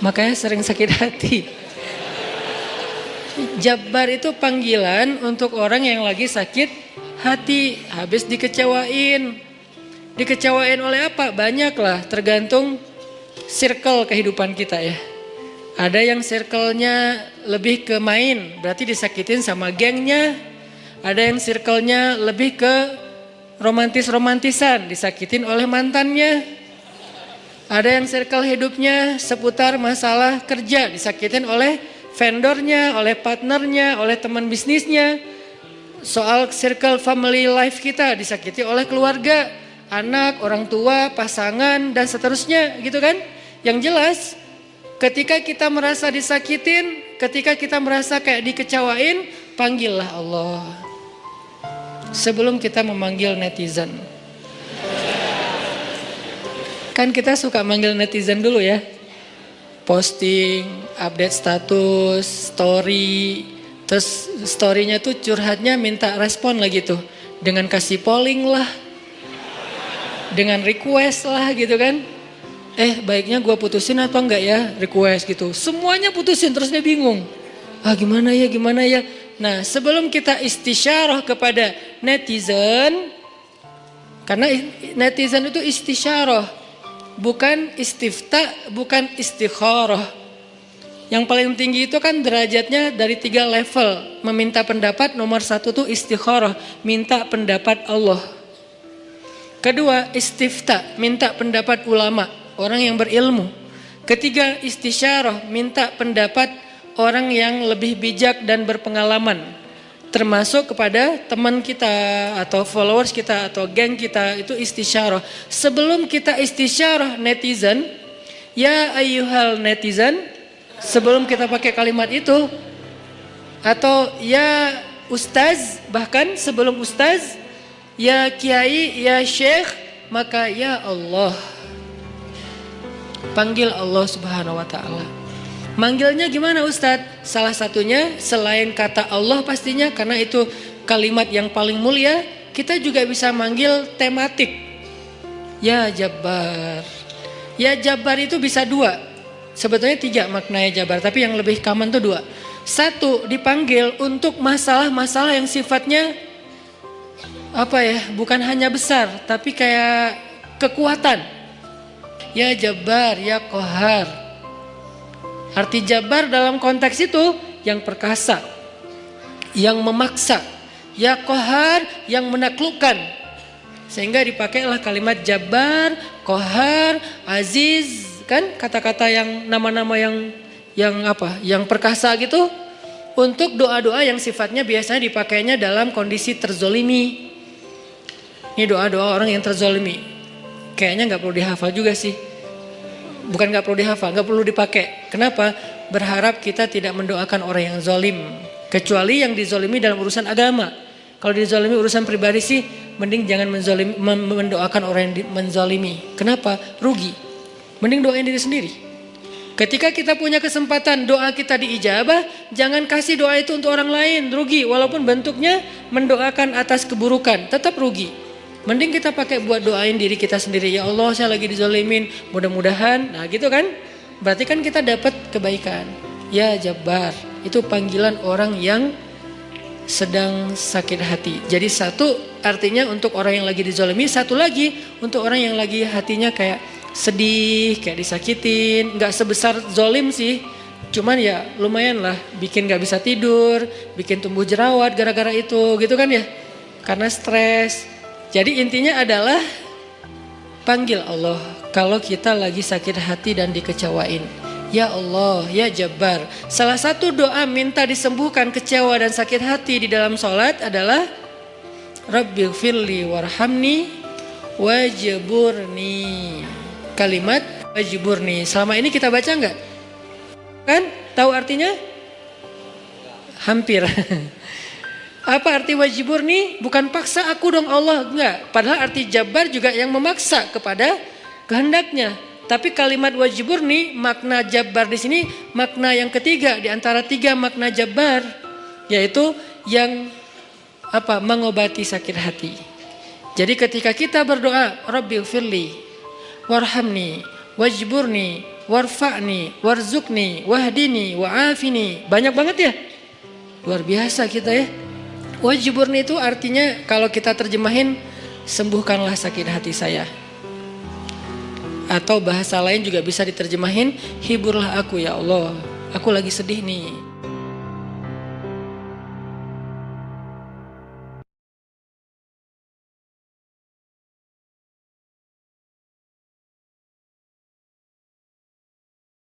makanya sering sakit hati. Jabbar itu panggilan untuk orang yang lagi sakit hati, habis dikecewain. Dikecewain oleh apa? Banyak lah, tergantung circle kehidupan kita ya. Ada yang circle-nya lebih ke main, berarti disakitin sama gengnya. Ada yang circle-nya lebih ke romantis-romantisan, disakitin oleh mantannya. Ada yang circle hidupnya seputar masalah kerja, disakitin oleh vendornya, oleh partnernya, oleh teman bisnisnya. Soal circle family life kita disakiti oleh keluarga, anak, orang tua, pasangan, dan seterusnya gitu kan. Yang jelas ketika kita merasa disakitin, ketika kita merasa kayak dikecewain, panggillah Allah. Sebelum kita memanggil netizen. Kan kita suka manggil netizen dulu ya. Posting, update status, story. Terus storynya tuh curhatnya minta respon lagi tuh. Dengan kasih polling lah. Dengan request lah gitu kan. Baiknya gue putusin atau enggak ya, request gitu. Semuanya putusin, terus dia bingung. Gimana ya. Nah, sebelum kita istisyarah kepada netizen, karena netizen itu istisyarah, bukan istifta, bukan istikharah. Yang paling tinggi itu kan derajatnya dari 3 level. Meminta pendapat, nomor 1 tuh istikharah, minta pendapat Allah. Kedua, istifta, minta pendapat ulama, orang yang berilmu. Ketiga, istisyarah, minta pendapat orang yang lebih bijak dan berpengalaman. Termasuk kepada teman kita atau followers kita atau geng kita, itu istisyarah. Sebelum kita istisyarah netizen, ya ayyuhal netizen, sebelum kita pakai kalimat itu, atau ya ustaz, bahkan sebelum ustaz, ya kiai, ya syekh, maka ya Allah. Panggil Allah Subhanahu wa ta'ala. Manggilnya gimana Ustadz? Salah satunya selain kata Allah pastinya, karena itu kalimat yang paling mulia, kita juga bisa manggil tematik. Ya Jabbar. Ya Jabbar itu bisa 2. Sebetulnya 3 maknanya Jabbar, tapi yang lebih common tuh 2. 1, dipanggil untuk masalah-masalah yang sifatnya bukan hanya besar, tapi kayak kekuatan. Ya Jabbar, ya Qahar. Arti Jabbar dalam konteks itu yang perkasa, yang memaksa, ya Qahar, yang menaklukkan. Sehingga dipakailah kalimat Jabbar, Qahar, Aziz, kan kata-kata yang nama-nama yang perkasa gitu, untuk doa-doa yang sifatnya biasanya dipakainya dalam kondisi terzolimi. Ini doa-doa orang yang terzolimi. Kayaknya nggak perlu dihafal juga sih. Bukan gak perlu dihafal, gak perlu dipakai. Kenapa? Berharap kita tidak mendoakan orang yang zolim. Kecuali yang dizolimi dalam urusan agama. Kalau dizolimi urusan pribadi sih, mending jangan mendoakan orang yang menzolimi. Kenapa? Rugi. Mending doain diri sendiri. Ketika kita punya kesempatan doa kita diijabah, jangan kasih doa itu untuk orang lain. Rugi, walaupun bentuknya mendoakan atas keburukan, tetap rugi. Mending kita pakai buat doain diri kita sendiri. Ya Allah, saya lagi dizolimin, mudah-mudahan. Nah gitu kan, berarti kan kita dapat kebaikan. Ya Jabbar, itu panggilan orang yang sedang sakit hati. Jadi 1 artinya untuk orang yang lagi dizolimi, 1 lagi untuk orang yang lagi hatinya kayak sedih, kayak disakitin. Gak sebesar zolim sih, cuman ya lumayan lah, bikin gak bisa tidur, bikin tumbuh jerawat gara-gara itu gitu kan ya, karena stres. Jadi intinya adalah panggil Allah kalau kita lagi sakit hati dan dikecewain. Ya Allah, ya Jabbar. Salah satu doa minta disembuhkan kecewa dan sakit hati di dalam sholat adalah Rabbighfirli warhamni wajburni. Kalimat wajburni. Selama ini kita baca enggak? Kan? Tahu artinya? Hampir. Apa arti wajburni? Bukan paksa aku dong Allah, enggak. Padahal arti Jabbar juga yang memaksa kepada kehendaknya. Tapi kalimat wajburni, makna Jabbar di sini makna yang ketiga di antara 3 makna Jabbar, yaitu yang mengobati sakit hati. Jadi ketika kita berdoa Rabbighfirli warhamni wajburni warfa'ni, warzukni, wahdini, wa'afini. Banyak banget ya. Luar biasa kita ya. Wajburni itu artinya kalau kita terjemahin, sembuhkanlah sakit hati saya. Atau bahasa lain juga bisa diterjemahin, hiburlah aku ya Allah. Aku lagi sedih nih.